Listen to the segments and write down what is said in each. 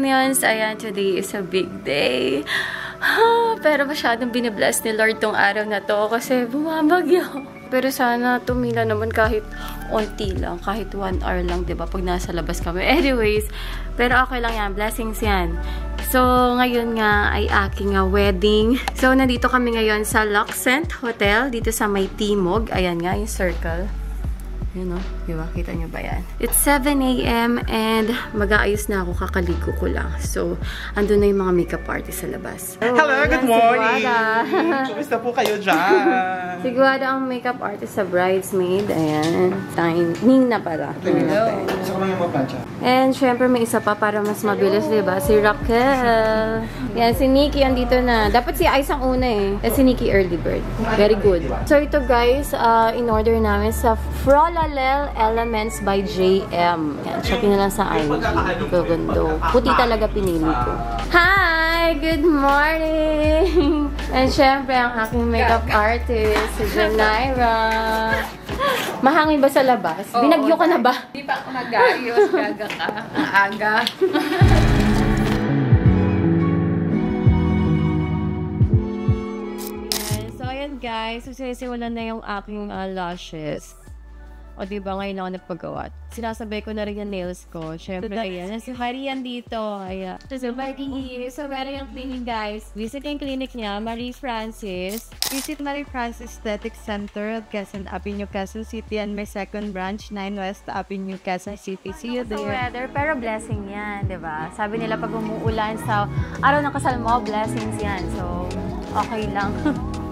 Bohemians, ayan, today is a big day. Pero masyadong binibless ni Lord tong araw na to kasi bumabagyo. Pero sana tumila naman kahit onti lang, kahit 1 hour lang, diba? Pag nasa labas kami. Anyways, pero okay lang yan. Blessings yan. So, ngayon nga ay aking wedding. So, nandito kami ngayon sa Luxent Hotel, dito sa May Timog. Ayan nga, yung circle. Yun o, diba? Kita nyo ba yan? It's 7 AM and mag-aayos na ako, kakaligo ko lang. So, andun na yung mga makeup artist sa labas. Hello, good morning! Kumusta po kayo dyan? Si Guada ang makeup artist sa bridesmaid. Ayan. Ning na pala. Hello! Gusto ko lang yung mapancha. And syempre may isa pa para mas mabilis, diba? Si Raquel. Yan, si Nikki andito na. Dapat si Ice ang una eh. At si Nikki early bird. Very good. So ito guys, in order namin sa Frolalel Elements by JM. Yan, shopping na lang sa IG. Gundo. Puti talaga pinili ko. Hi! Good morning! And syempre ang aking makeup artist, si Janaira. Mahangin ba sa labas? Oo, binagyo ka na ba? Hindi pa ako mag-ayos. Gaga ka. Ang aga. So, ayan guys. Sisimulan na yung aking lashes. O diba, ngayon ako nagpagawa. Sinasabay ko na rin yung nails ko. Siyempre, ayan. Si Marian dito. Ayan. So, meron yung clinic, guys. Visit yung clinic niya, Marie Francis. Visit Marie Francis Aesthetic Center at Quezon Avenue, Quezon City, and my second branch, 9 West Avenue, Quezon City. See you there. So, weather, pero blessing yan, diba? Sabi nila, pag umuulan sa araw ng kasal mo, blessings yan. So, okay lang.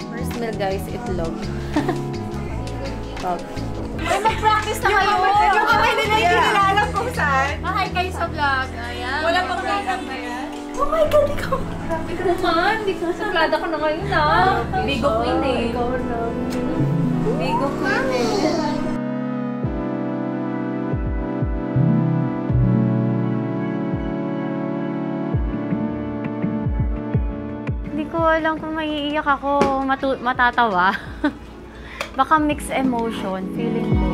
First meal, guys, itlog. Ay, mag-practice na kayo! Yung kamay nila hindi nila alam kung saan. Mahay kayo sa vlog. Ayan. Wala pang makeup na yan. Oh my God, ikaw! Grabe ka naman. Hindi ka saklada ko na ngayon, ah. Bigo queen eh. Ikaw lang. Bigo queen eh. Hindi ko alam kung maiiyak ako, matatawa. Baka mixed emotion, feeling ko.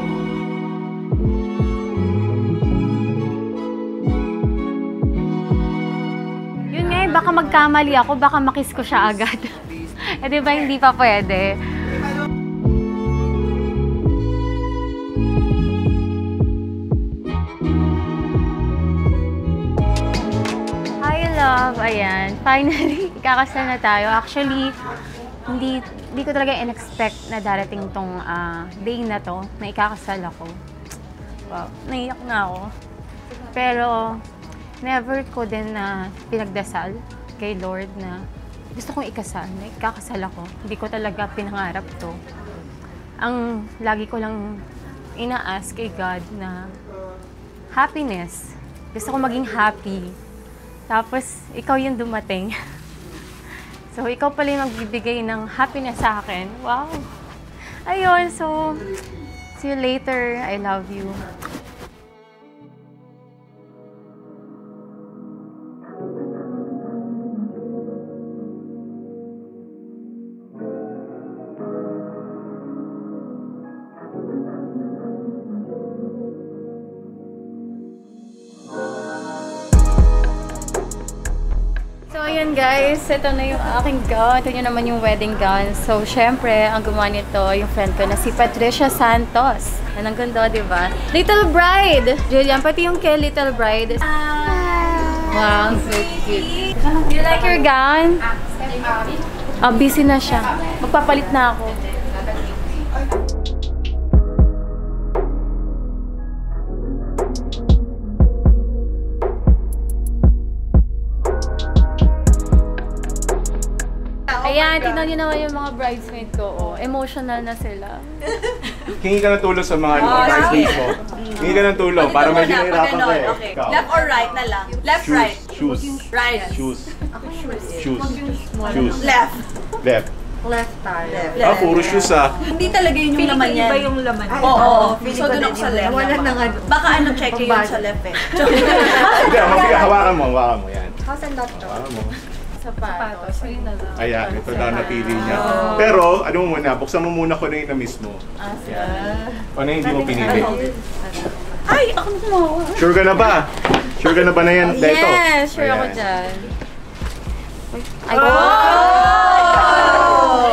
Yun nga eh, baka magkamali ako, baka makiss ko siya agad. Eh diba hindi pa pwede? Hi love, ayan. Finally, kakasal na tayo. Actually, hindi ko talaga in-expect na darating tong day na to, na ikakasal ako. Wow, naiyak na ako. Pero, never ko din na pinagdasal kay Lord na gusto kong ikasal, na ikakasal ako. Hindi ko talaga pinangarap to. Ang lagi ko lang ina-ask kay God na happiness. Gusto ko maging happy. Tapos, ikaw yung dumating. So, ikaw pala yung magbibigay ng happiness sa akin. Wow! Ayun, so, see you later. I love you. So, ayun guys, ito na yung aking gown. Ito nyo naman yung wedding gown. So, syempre, ang gumawa nito, yung friend ko na si Patricia Santos. Yan ang ganda, diba? Little Bride! Julian, pati yung kay Little Bride. Wow, so cute. Do you like your gown? Busy na siya. Magpapalit na ako. Ayan, tignan nyo naman yung mga bridesmaid ko. Oh. Emotional na sila. Hingi ka ng tulong sa mga bridesmaids mo. Hingi ka ng tulong para medyo nahirapan ka eh. Okay. Left or right na lang? Left, right. Shoes. Right. Shoes. Shoes. Shoes. Left. Left. Left tayo. Puro shoes ah. Hindi talaga yun yung laman yan. Iba yung laman. Oo. So, doon ako sa left. Wala na nga. Baka check yun sa left eh. Hindi, hawakan mo yan. How's that to? Hawakan mo. Sapatos. Ayun na lang. Ayan, ito daw napili niya. Pero, ano mo muna, buksan mo muna kung ano yung na-miss mo. Ano yung hindi mo pinili. Ay, ako na tumawa. Sure ka na ba? Sure ka na ba na yan? Dito? Yes, sure ako Ayan. dyan. Ay,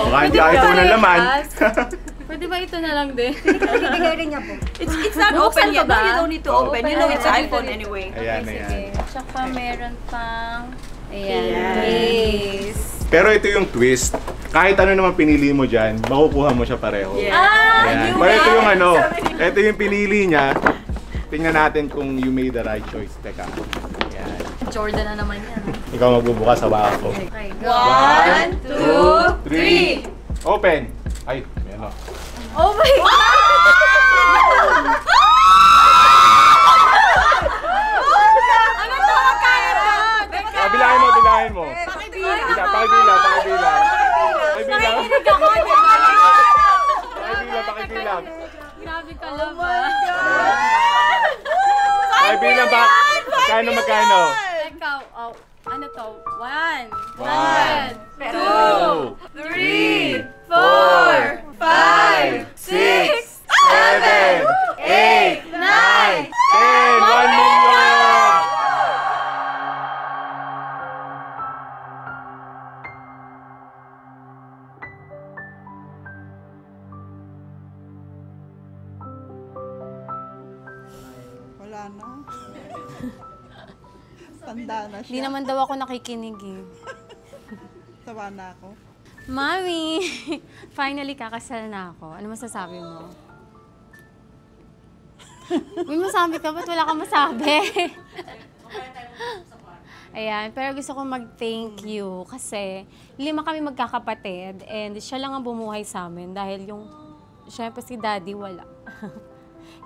Baka hindi ayaw ito ng laman. Pwede ba ito na lang din? Ibigay rin niya po. It's not open yet. ba? No, you don't need to open. You know it's Open. iPhone anyway. Ayan, Sige. ayan. Tsaka meron pang... Ayan. Yes. Pero ito yung twist. Kahit ano naman pinili mo dyan, makukuha mo siya pareho. Ayan. Pero ito yung ano, ito yung pinili niya. Tingnan natin kung you made the right choice. Teka. Ayan. Jordan na naman yan. Ikaw magbubukas sa baka ko. Okay, go. 1, 2, 3. Open! Ay, yan o. Oh my God! Ano to? Kaya to? Bilahin mo, bilahin mo. Pakibilang. Pakibilang. Pakibilang. Pakibilang. Grabe ka lang ba? Pakibilang ba? Magkano, magkano? Ikaw, ano to? 1, 2, 3, 4, 5, 6, 7, 8, 9, 10, 1 million! Wala na. Tanda na Hindi siya. naman daw ako nakikinig eh. Tawa na ako. Mami, finally kakasal na ako. Ano masasabi mo? May masabi ka? Ba't wala kang masabi? Ayan, pero gusto ko mag-thank you kasi 5 kami magkakapatid and siya lang ang bumuhay sa amin dahil yung, syempre si daddy wala.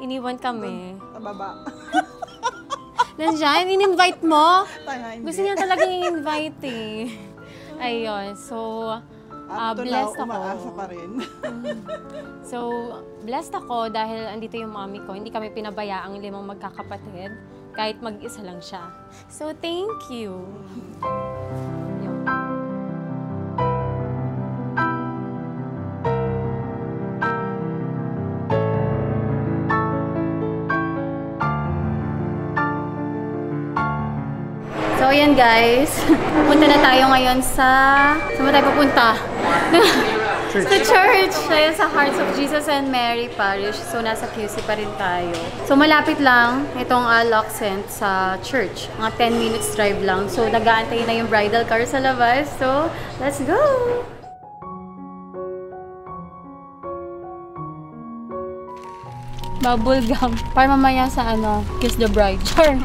Iniwan kami. Sa baba. Nandiyan, in-invite mo? Tanga, hindi. Gusto niya talaga i-invite eh. Ayun, so Up to now, blessed ako. umaasa pa rin. So, blessed ako dahil andito yung mami ko. Hindi kami pinabayaang 5 magkakapatid kahit mag-isa lang siya. So, thank you. Yun. So, ayan guys. Punta na tayo ngayon sa... Saan ba tayo pupunta? Sa church. Ayan, sa Hearts of Jesus and Mary Parish. So, nasa QC pa rin tayo. So, malapit lang itong Locsen sa church. Mga 10 minutes drive lang. So, nag-aantay na yung bridal car sa labas. So, let's go! Bubble gum. Para mamaya sa Kiss the Bride. Sure.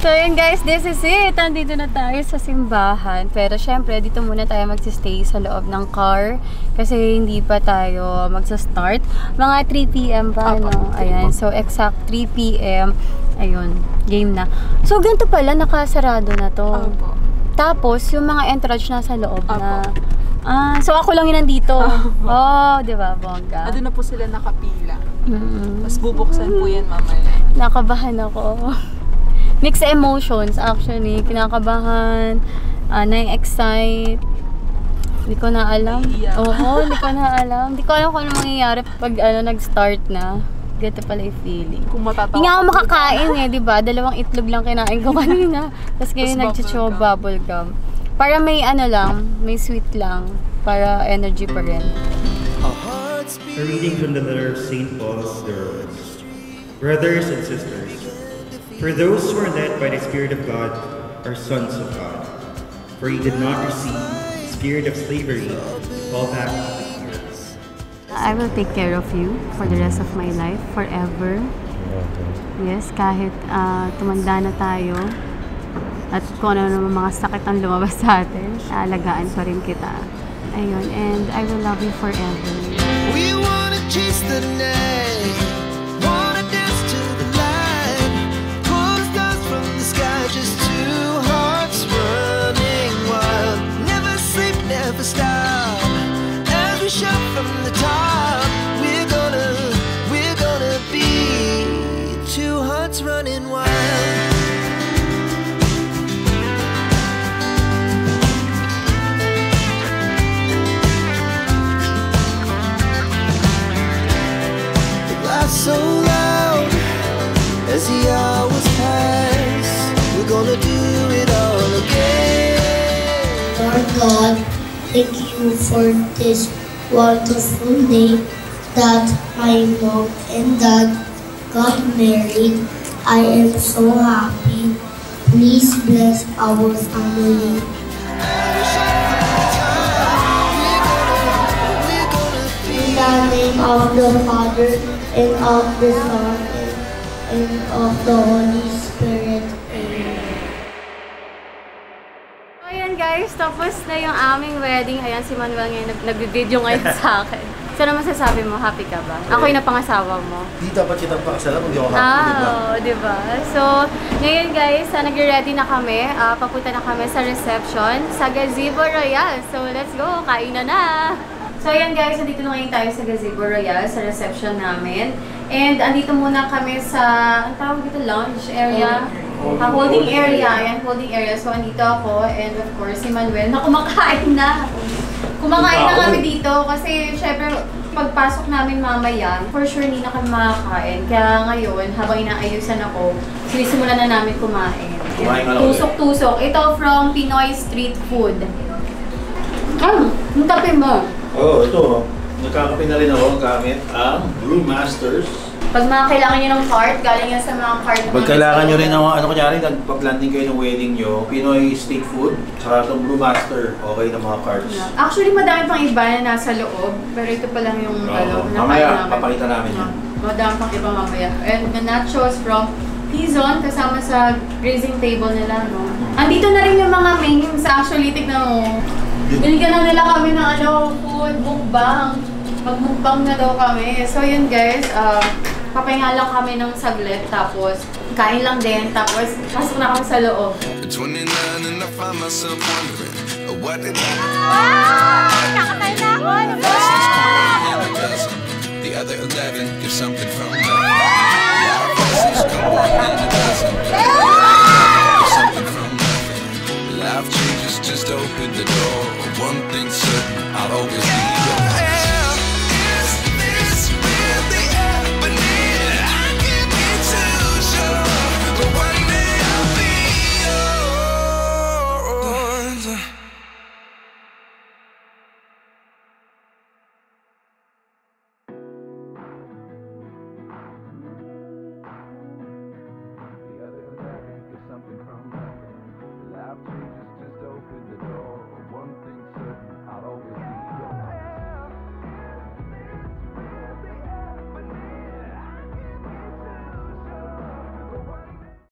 So yun guys, this is it. Andito na tayo sa simbahan. Pero syempre, dito muna tayo magsistay sa loob ng car. Kasi hindi pa tayo magsa-start. Mga 3 p.m. pa, no? Ayan. So exact 3 p.m. Ayun, game na. So ganito pala, nakasarado na to. Tapos, yung mga entourage na sa loob na. So ako lang yun nandito. Oh, di ba, bongga? Doon na po sila nakapila. Mm-mm. Mas bubuksan po yan mamaya. Nakabahan ako. Mixed emotions actually. Kinakabahan, na-excite. Hindi ko na alam. Naiiyak. Oo, hindi ko na alam. Hindi ko alam kung ano mangyayari pag nag-start na. Ganito pala yung feeling. Kung matatawa. Hindi nga ako makakain eh, di ba? 2 itlog lang kinain ko kanina. Tapos ngayon Tapos nag-chew bubble gum. Para may may sweet lang. Para energy pa rin. A reading from the letter of St. Paul to the Romans. Brothers and sisters, for those who are led by the Spirit of God are sons of God. For you did not receive the spirit of slavery to fall back to fear. I will take care of you for the rest of my life, forever. Yes, kahit tumanda na tayo at kung ano naman mga sakit ang lumabas sa atin, aalagaan pa rin kita. Ayun, and I will love you forever. We wanna chase the night, wanna dance to the light, pull the stars from the sky, just 2 hearts running wild. Never sleep, never stop, as we shout from the top. We're gonna be 2 hearts running wild. God, thank you for this wonderful day that my mom and dad got married. I am so happy. Please bless our family. In the name of the Father, and of the Son, and of the Holy Spirit. Amen. So ayan guys, tapos na yung aming wedding. Ayan si Manuel ngayon nag-video ngayon sa akin. So ano masasabi mo? Happy ka ba? Ako yung napangasawa mo. Di dapat kitang pakasala kung di ako happy, di ba? Oo, diba? So, ngayon guys, nag-ready na kami. Papunta na kami sa reception sa Gazebo Royal. So, let's go! Kain na! So, ayan guys, andito na ngayon tayo sa Gazebo Royal, sa reception namin. And, andito muna kami sa, ang tawag dito, lounge area. Holding area. Ayan, holding area. So, andito ako. And of course, si Manuel na kumakain na. Kumakain na kami dito kasi syempre pagpasok namin mamaya, for sure hindi na kami makakain. Kaya ngayon, habang inaayusan ako, sinisimulan na namin kumain. Tusok-tusok. Ito from Pinoy Street Food. Ang tabi mo. Oo, ito. Nagkakape na rin ako gamit ang Brewmasters. Pag mga kailangan nyo ng cart, galing yan sa mga cart. Pag kailangan nyo rin ng ano kunyari, nagpa-planning kayo ng wedding nyo, Pinoy Street Food, saka itong Brewmaster, okay na mga cards. Actually, madami pang iba na nasa loob. Pero ito pa lang yung mamaya, papakita namin yan. Madami pang iba mamaya. And the nachos from Pizon, kasama sa grazing table nila, no? Andito na rin yung mga memes. Actually, tignan mo. Binigyan na nila kami ng food, mukbang. Magmukbang na daw kami. So yun guys, papahinga lang kami ng saglit, tapos kain lang din, tapos pasok na kami sa loob. 29 and I find myself wondering what did I Kakatay na ako! The other 11 give something from nothing. Come on in a dozen.